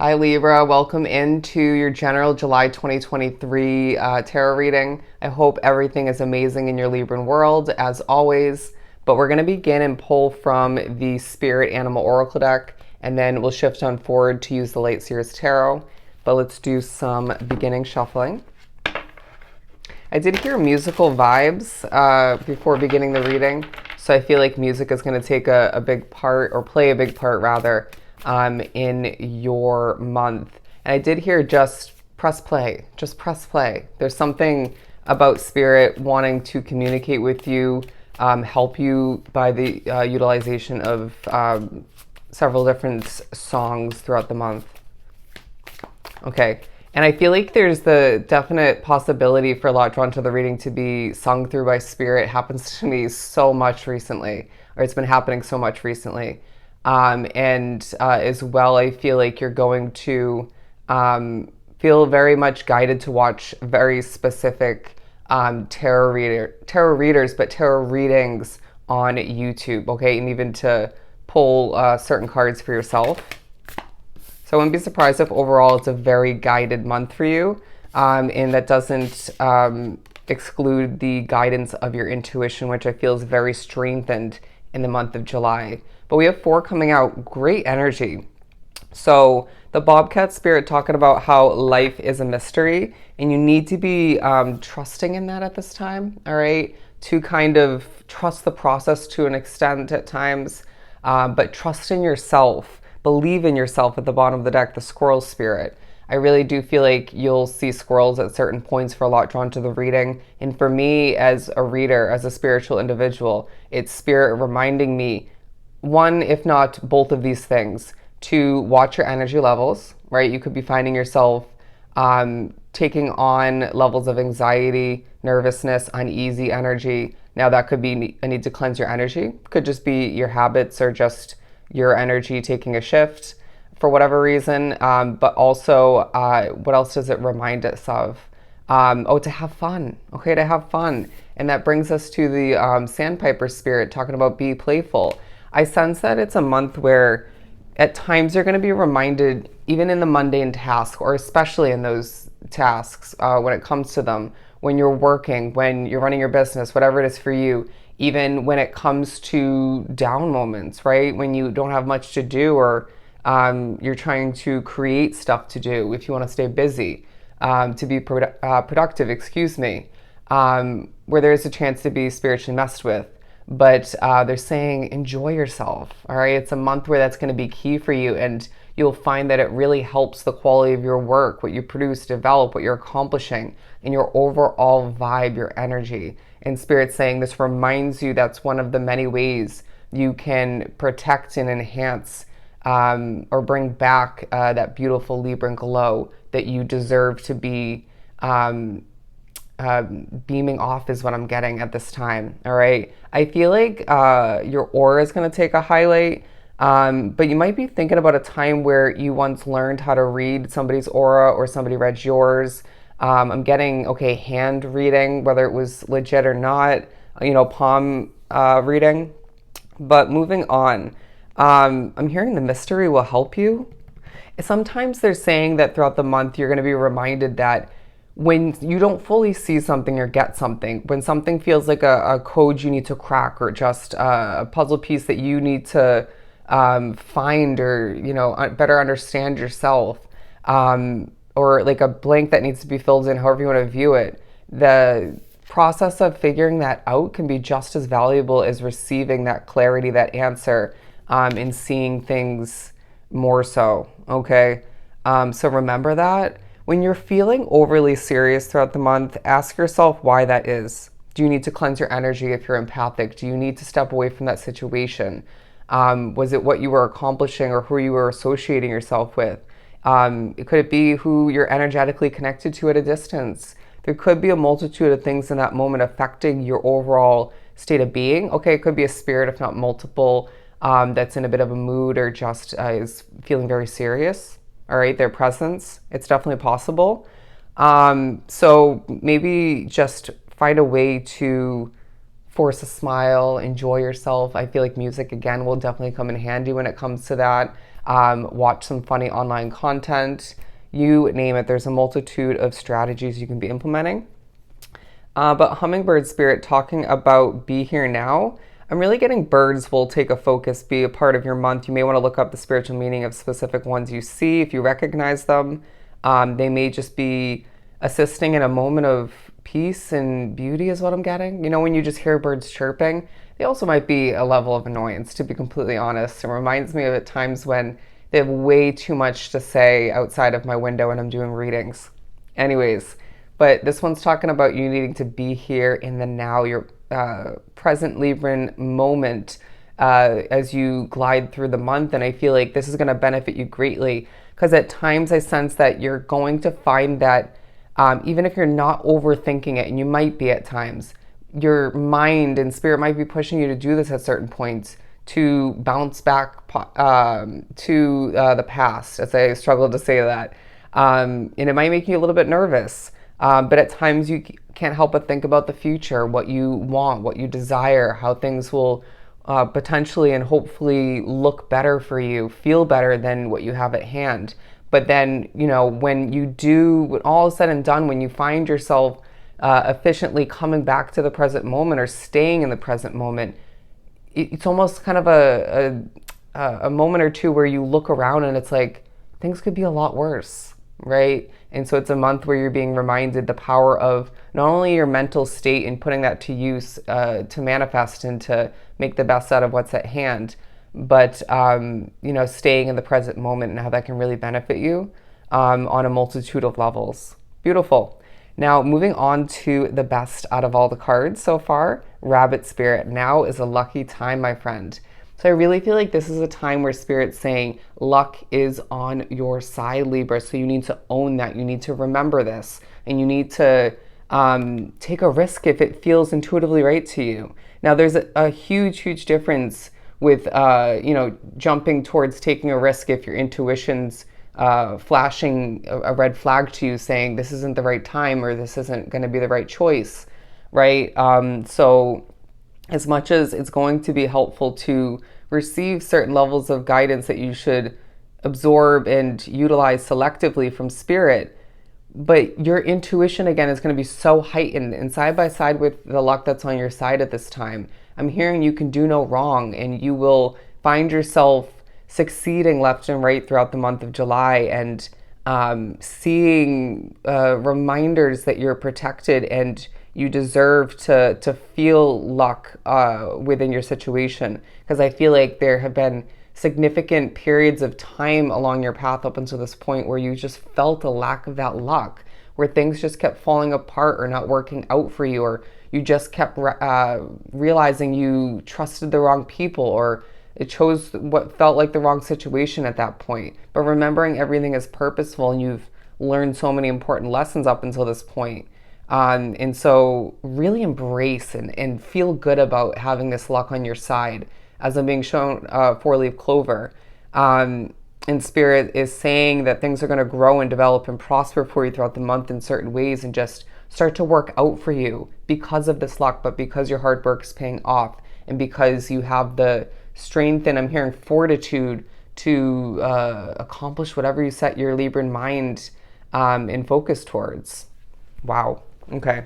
Hi Libra, welcome into your general July 2023 tarot reading. I hope everything is amazing in your Libran world as always, but we're going to begin and pull from the Spirit Animal Oracle deck, and then we'll shift on forward to use the Late Seers Tarot. But let's do some beginning shuffling. I did hear musical vibes before beginning the reading, so I feel like music is going to take a big part, or play a big part rather, in your month. And I did hear just press play, just press play. There's something about Spirit wanting to communicate with you, help you by the utilization of several different songs throughout the month. Okay. And I feel like there's the definite possibility for a lot drawn to the reading to be sung through by Spirit. It happens to me so much recently, or it's been happening so much recently. As well, I feel like you're going to feel very much guided to watch very specific tarot readers, but tarot readings on YouTube, okay? And even to pull certain cards for yourself. So I wouldn't be surprised if overall it's a very guided month for you, and that doesn't exclude the guidance of your intuition, which I feel is very strengthened in the month of July. But we have 4 coming out, great energy. So the Bobcat Spirit talking about how life is a mystery, and you need to be trusting in that at this time, all right? To kind of trust the process to an extent at times, but trust in yourself. Believe in yourself at the bottom of the deck, the Squirrel Spirit. I really do feel like you'll see squirrels at certain points for a lot drawn to the reading. And for me, as a reader, as a spiritual individual, it's Spirit reminding me, one, if not both of these things, to watch your energy levels, right? You could be finding yourself taking on levels of anxiety, nervousness, uneasy energy. Now that could be a need to cleanse your energy. Could just be your habits or just your energy taking a shift for whatever reason. But also, what else does it remind us of? To have fun. Okay, to have fun. And that brings us to the Sandpiper Spirit talking about be playful. I sense that it's a month where at times you're going to be reminded, even in the mundane task, or especially in those tasks when it comes to them, when you're working, when you're running your business, whatever it is for you, even when it comes to down moments, right? When you don't have much to do, or you're trying to create stuff to do, if you want to stay busy, to be productive, where there's a chance to be spiritually messed with. But they're saying enjoy yourself, all right? It's a month where that's going to be key for you, and you'll find that it really helps the quality of your work, what you produce, develop, what you're accomplishing, and your overall vibe, your energy. And Spirit's saying this reminds you that's one of the many ways you can protect and enhance or bring back that beautiful Libran glow that you deserve to be beaming off is what I'm getting at this time, all right? I feel like your aura is going to take a highlight, but you might be thinking about a time where you once learned how to read somebody's aura or somebody read yours. I'm getting, okay, hand reading, whether it was legit or not, palm reading. But moving on, I'm hearing the mystery will help you. Sometimes they're saying that throughout the month, you're going to be reminded that when you don't fully see something or get something, when something feels like a code you need to crack, or just a puzzle piece that you need to find, or better understand yourself, or like a blank that needs to be filled in, however you want to view it, the process of figuring that out can be just as valuable as receiving that clarity, that answer, and seeing things more so, okay? So remember that. When you're feeling overly serious throughout the month, ask yourself why that is. Do you need to cleanse your energy if you're empathic? Do you need to step away from that situation? Was it what you were accomplishing or who you were associating yourself with? Could it be who you're energetically connected to at a distance? There could be a multitude of things in that moment affecting your overall state of being. Okay, it could be a spirit, if not multiple, that's in a bit of a mood, or just is feeling very serious. All right, their presence, it's definitely possible. So maybe just find a way to force a smile, enjoy yourself. I feel like music, again, will definitely come in handy when it comes to that. watch some funny online content, you name it. There's a multitude of strategies you can be implementing. But Hummingbird Spirit, talking about be here now, I'm really getting birds will take a focus, be a part of your month. You may want to look up the spiritual meaning of specific ones you see if you recognize them. They may just be assisting in a moment of peace and beauty is what I'm getting. You know, when you just hear birds chirping, they also might be a level of annoyance, to be completely honest. It reminds me of at times when they have way too much to say outside of my window when I'm doing readings. Anyways, but this one's talking about you needing to be here in the now, your present Libran moment as you glide through the month. And I feel like this is going to benefit you greatly because at times I sense that you're going to find that even if you're not overthinking it, and you might be at times, your mind and spirit might be pushing you to do this at certain points to bounce back to the past, as I struggle to say that. And it might make you a little bit nervous. But at times you can't help but think about the future, what you want, what you desire, how things will potentially and hopefully look better for you, feel better than what you have at hand. But then, you know, when all is said and done, when you find yourself efficiently coming back to the present moment or staying in the present moment, it's almost kind of a moment or two where you look around and it's like, things could be a lot worse, right? And so it's a month where you're being reminded the power of not only your mental state and putting that to use to manifest and to make the best out of what's at hand, but you know, staying in the present moment and how that can really benefit you on a multitude of levels. Beautiful. Now, moving on to the best out of all the cards so far, Rabbit Spirit. Now is a lucky time, my friend. So I really feel like this is a time where Spirit's saying luck is on your side, Libra. So you need to own that. You need to remember this. And you need to take a risk if it feels intuitively right to you. Now, there's a huge, huge difference with, you know, jumping towards taking a risk if your intuition's flashing a red flag to you saying this isn't the right time or this isn't going to be the right choice, right? So as much as it's going to be helpful to receive certain levels of guidance that you should absorb and utilize selectively from Spirit, but your intuition again is going to be so heightened and side by side with the luck that's on your side at this time. I'm hearing you can do no wrong and you will find yourself succeeding left and right throughout the month of July and seeing reminders that you're protected and you deserve to feel luck within your situation. Because I feel like there have been significant periods of time along your path up until this point where you just felt a lack of that luck, where things just kept falling apart or not working out for you, or you just kept realizing you trusted the wrong people or it chose what felt like the wrong situation at that point. But remembering everything is purposeful and you've learned so many important lessons up until this point. And so really embrace and feel good about having this luck on your side. As I'm being shown four-leaf clover. And Spirit is saying that things are going to grow and develop and prosper for you throughout the month in certain ways and just start to work out for you because of this luck, but because your hard work is paying off and because you have the strength and I'm hearing fortitude to accomplish whatever you set your Libran mind and focus towards. Wow. Okay.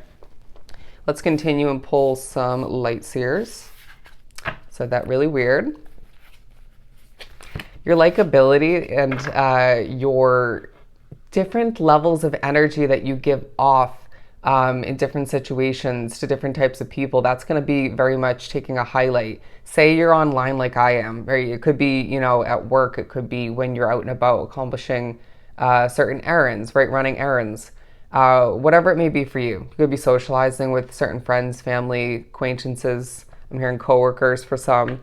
Let's continue and pull some light seers. So that really weird. Your likability and your different levels of energy that you give off in different situations to different types of people, that's going to be very much taking a highlight. Say you're online like I am, right? It could be, you know, at work. It could be when you're out and about accomplishing certain errands, right? Running errands. Whatever it may be for you. You could be socializing with certain friends, family, acquaintances. I'm hearing coworkers for some.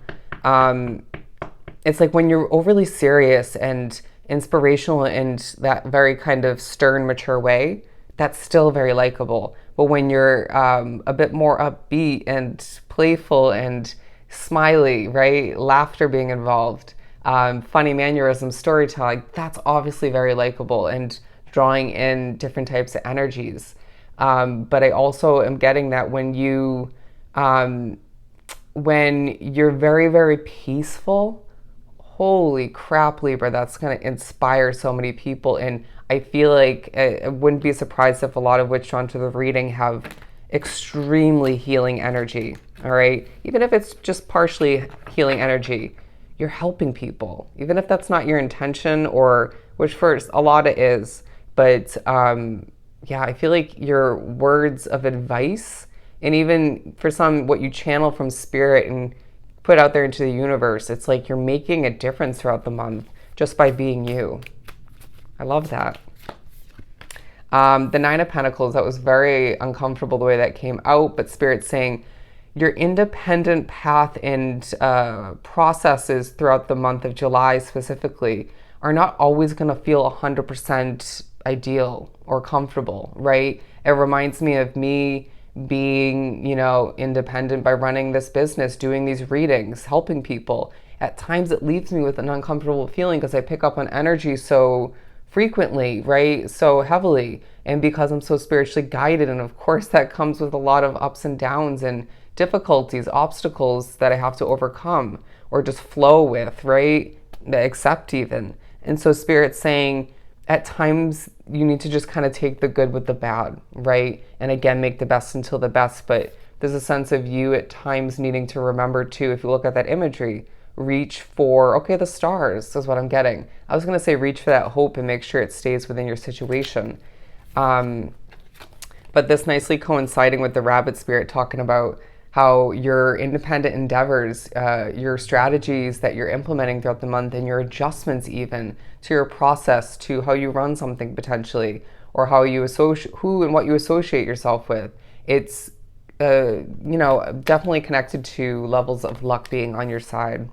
It's like when you're overly serious and inspirational in that very kind of stern, mature way, that's still very likable. But when you're a bit more upbeat and playful and smiley, right? Laughter being involved, funny mannerisms, storytelling, that's obviously very likable and drawing in different types of energies. But I also am getting that when you're very, very peaceful, Holy crap, Libra, that's going to inspire so many people. And I feel like I wouldn't be surprised if a lot of which drawn to the reading have extremely healing energy. All right. Even if it's just partially healing energy, you're helping people, even if that's not your intention, or which first a lot it is. But yeah, I feel like your words of advice, and even for some, what you channel from spirit and put out there into the universe, it's like you're making a difference throughout the month just by being you. I love that. The Nine of Pentacles, that was very uncomfortable the way that came out, but Spirit's saying your independent path and processes throughout the month of July specifically are not always going to feel 100% ideal or comfortable, right? It reminds me of me being, independent by running this business, doing these readings, helping people. At times it leaves me with an uncomfortable feeling because I pick up on energy so frequently, right? So heavily. And because I'm so spiritually guided, and of course that comes with a lot of ups and downs and difficulties, obstacles that I have to overcome or just flow with, right? Accept even. And so Spirit's saying at times you need to just kind of take the good with the bad, right? And again, make the best until the best. But there's a sense of you at times needing to remember to, if you look at that imagery, reach for, okay, the stars is what I'm getting. I was going to say reach for that hope and make sure it stays within your situation. But this nicely coinciding with the rabbit spirit talking about how your independent endeavors, your strategies that you're implementing throughout the month, and your adjustments even to your process, to how you run something potentially, or how you who and what you associate yourself with. It's, definitely connected to levels of luck being on your side.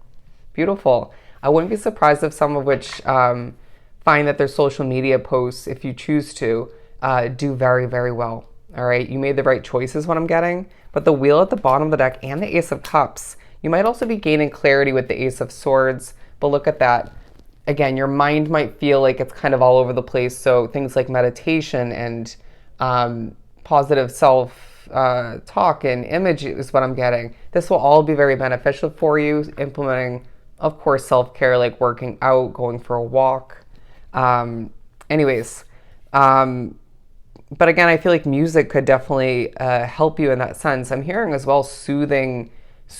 Beautiful. I wouldn't be surprised if some of which find that their social media posts, if you choose to, do very, very well. All right, you made the right choices, what I'm getting. But the wheel at the bottom of the deck and the Ace of Cups, you might also be gaining clarity with the Ace of Swords. But look at that. Again, your mind might feel like it's kind of all over the place. So things like meditation and positive self-talk and image is what I'm getting. This will all be very beneficial for you. Implementing, of course, self-care like working out, going for a walk. But again, I feel like music could definitely help you in that sense. I'm hearing as well soothing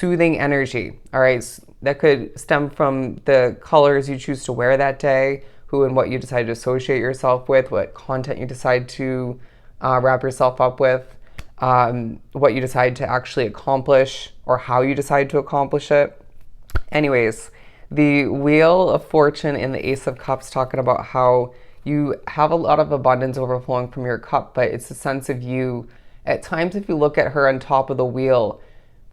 energy. All right, that could stem from the colors you choose to wear that day, who and what you decide to associate yourself with, what content you decide to wrap yourself up with, what you decide to actually accomplish, or how you decide to accomplish it. Anyways, the Wheel of Fortune and the Ace of Cups talking about how you have a lot of abundance overflowing from your cup, but it's a sense of you, at times if you look at her on top of the wheel,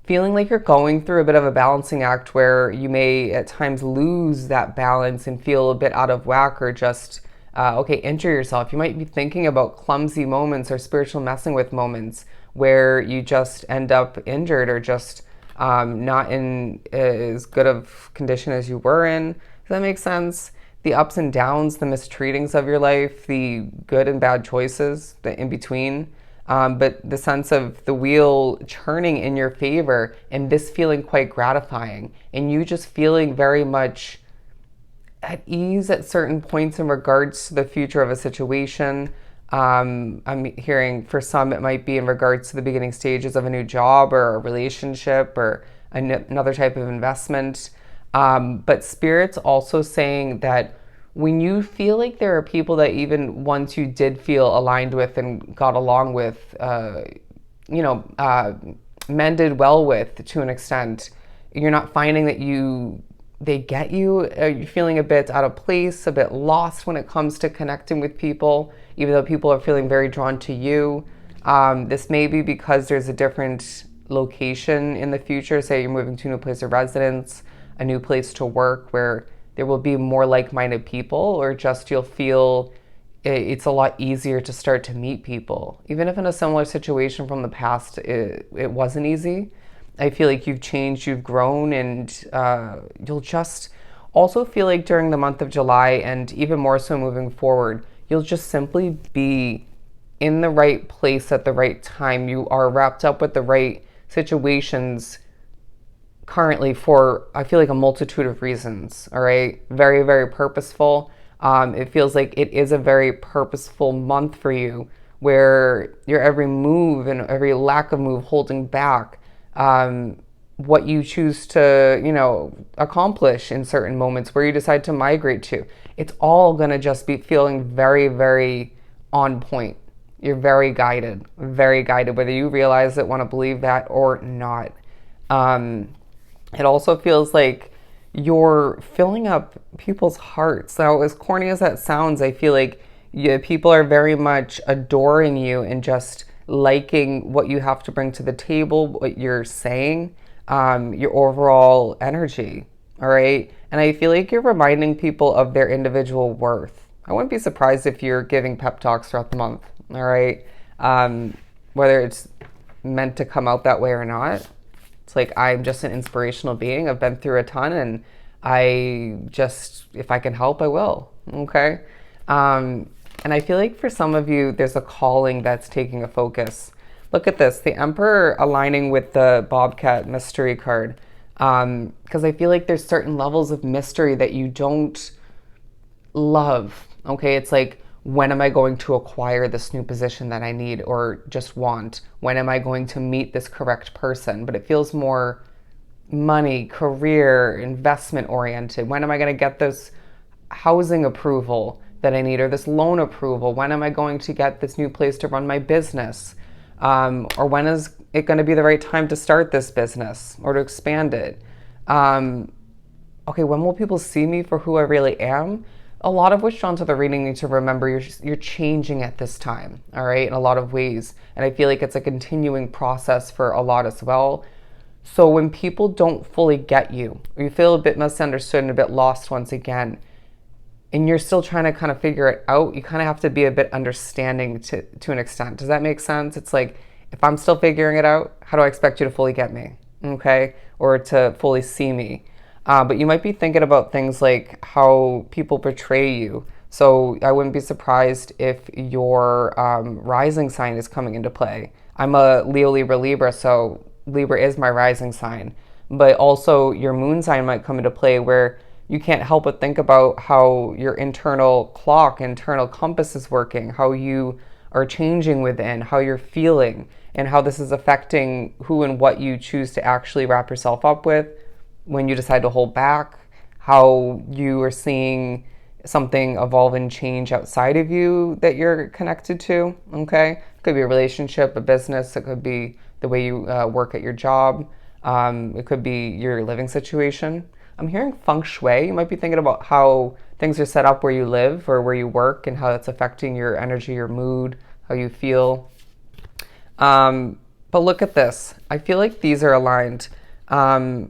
feeling like you're going through a bit of a balancing act where you may at times lose that balance and feel a bit out of whack, or just, injure yourself. You might be thinking about clumsy moments or spiritual messing with moments where you just end up injured, or just not in as good of condition as you were in. Does that make sense? The ups and downs, the mistreatings of your life, the good and bad choices, the in between, but the sense of the wheel churning in your favor, and this feeling quite gratifying, and you just feeling very much at ease at certain points in regards to the future of a situation. I'm hearing for some it might be in regards to the beginning stages of a new job or a relationship or another type of investment. But Spirit's also saying that when you feel like there are people that even once you did feel aligned with and got along with, mended well with to an extent, you're not finding that they get you. You're feeling a bit out of place, a bit lost when it comes to connecting with people, even though people are feeling very drawn to you. This may be because there's a different location in the future. Say you're moving to a new place of residence, a new place to work, where there will be more like-minded people, or just you'll feel it's a lot easier to start to meet people. Even if in a similar situation from the past, it wasn't easy. I feel like you've changed, you've grown, and you'll just also feel like during the month of July, and even more so moving forward, you'll just simply be in the right place at the right time. You are wrapped up with the right situations currently for, I feel like, a multitude of reasons. All right. Very, very purposeful. It feels like it is a very purposeful month for you, where your every move and every lack of move holding back, what you choose to, accomplish in certain moments, where you decide to migrate to. It's all going to just be feeling very, very on point. You're very guided, whether you realize it, want to believe that or not. It also feels like you're filling up people's hearts. Now, as corny as that sounds, I feel like people are very much adoring you and just liking what you have to bring to the table, what you're saying, your overall energy. All right. And I feel like you're reminding people of their individual worth. I wouldn't be surprised if you're giving pep talks throughout the month. All right. Whether it's meant to come out that way or not. It's like, I'm just an inspirational being. I've been through a ton, and I just, if I can help, I will. Okay. And I feel like for some of you, there's a calling that's taking a focus. Look at this, the Emperor aligning with the Bobcat mystery card. Because I feel like there's certain levels of mystery that you don't love. Okay. It's like, when am I going to acquire this new position that I need or just want? When am I going to meet this correct person? But it feels more money, career, investment oriented. When am I going to get this housing approval that I need, or this loan approval? When am I going to get this new place to run my business? Or when is it going to be the right time to start this business or to expand it? Okay, when will people see me for who I really am? A lot of which, onto the reading, need to remember you're changing at this time, all right, in a lot of ways. And I feel like it's a continuing process for a lot as well. So when people don't fully get you, or you feel a bit misunderstood and a bit lost once again, and you're still trying to kind of figure it out, you kind of have to be a bit understanding to an extent. Does that make sense? It's like, if I'm still figuring it out, how do I expect you to fully get me, okay, or to fully see me? But you might be thinking about things like how people portray you. So I wouldn't be surprised if your rising sign is coming into play. I'm a Leo, Libra, Libra, so Libra is my rising sign. But also your moon sign might come into play, where you can't help but think about how your internal clock, internal compass is working, how you are changing within, how you're feeling, and how this is affecting who and what you choose to actually wrap yourself up with. When you decide to hold back, how you are seeing something evolve and change outside of you that you're connected to, okay? It could be a relationship, a business. It could be the way you work at your job. It could be your living situation. I'm hearing feng shui. You might be thinking about how things are set up where you live or where you work, and how that's affecting your energy, your mood, how you feel. But look at this. I feel like these are aligned. As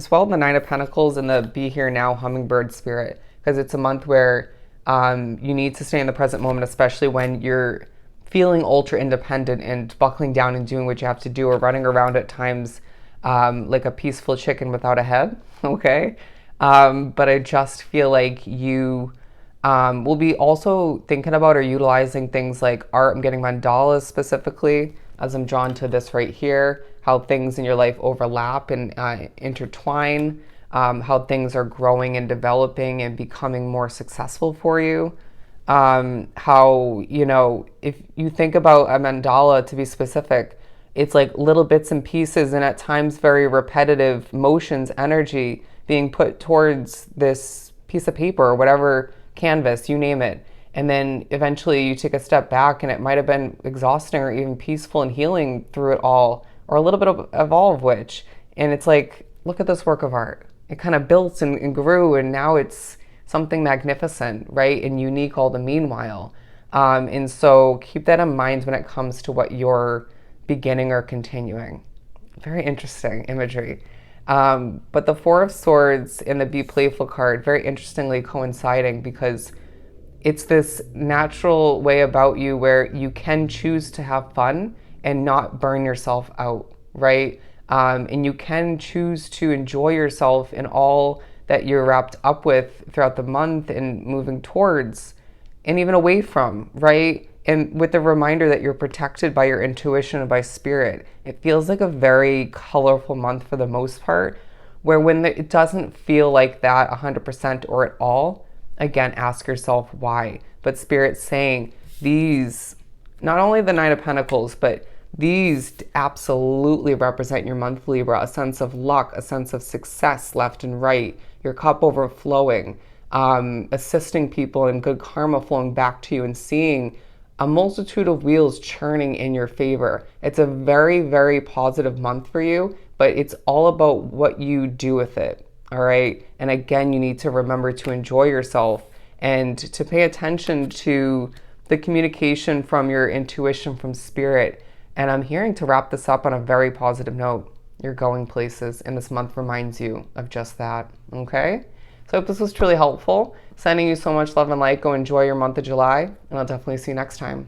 well, the Nine of Pentacles and the Be Here Now hummingbird spirit, because it's a month where you need to stay in the present moment, especially when you're feeling ultra independent and buckling down and doing what you have to do, or running around at times like a peaceful chicken without a head. Okay. But I just feel like you will be also thinking about or utilizing things like art. I'm getting mandalas specifically, as I'm drawn to this right here, how things in your life overlap and intertwine, how things are growing and developing and becoming more successful for you. How, if you think about a mandala, to be specific, it's like little bits and pieces, and at times very repetitive motions, energy being put towards this piece of paper or whatever canvas, you name it. And then eventually you take a step back, and it might have been exhausting or even peaceful and healing through it all, or a little bit of all of which. And it's like, look at this work of art. It kind of built and grew, and now it's something magnificent, right? And unique all the meanwhile. And so keep that in mind when it comes to what you're beginning or continuing. Very interesting imagery. But the Four of Swords and the Be Playful card, very interestingly coinciding, because it's this natural way about you where you can choose to have fun and not burn yourself out, right? And you can choose to enjoy yourself in all that you're wrapped up with throughout the month and moving towards and even away from, right? and with the reminder that you're protected by your intuition and by spirit. It feels like a very colorful month for the most part, where when it doesn't feel like that 100% or at all, again, ask yourself why. But Spirit's saying these, not only the Nine of Pentacles, but these absolutely represent your month, Libra. A sense of luck, a sense of success left and right, your cup overflowing, assisting people and good karma flowing back to you, and seeing a multitude of wheels churning in your favor. It's a very, very positive month for you, but it's all about what you do with it. All right. And again, you need to remember to enjoy yourself and to pay attention to the communication from your intuition, from spirit. And I'm hearing, to wrap this up on a very positive note, you're going places, and this month reminds you of just that. Okay? So I hope this was truly helpful. Sending you so much love and light. Go enjoy your month of July, and I'll definitely see you next time.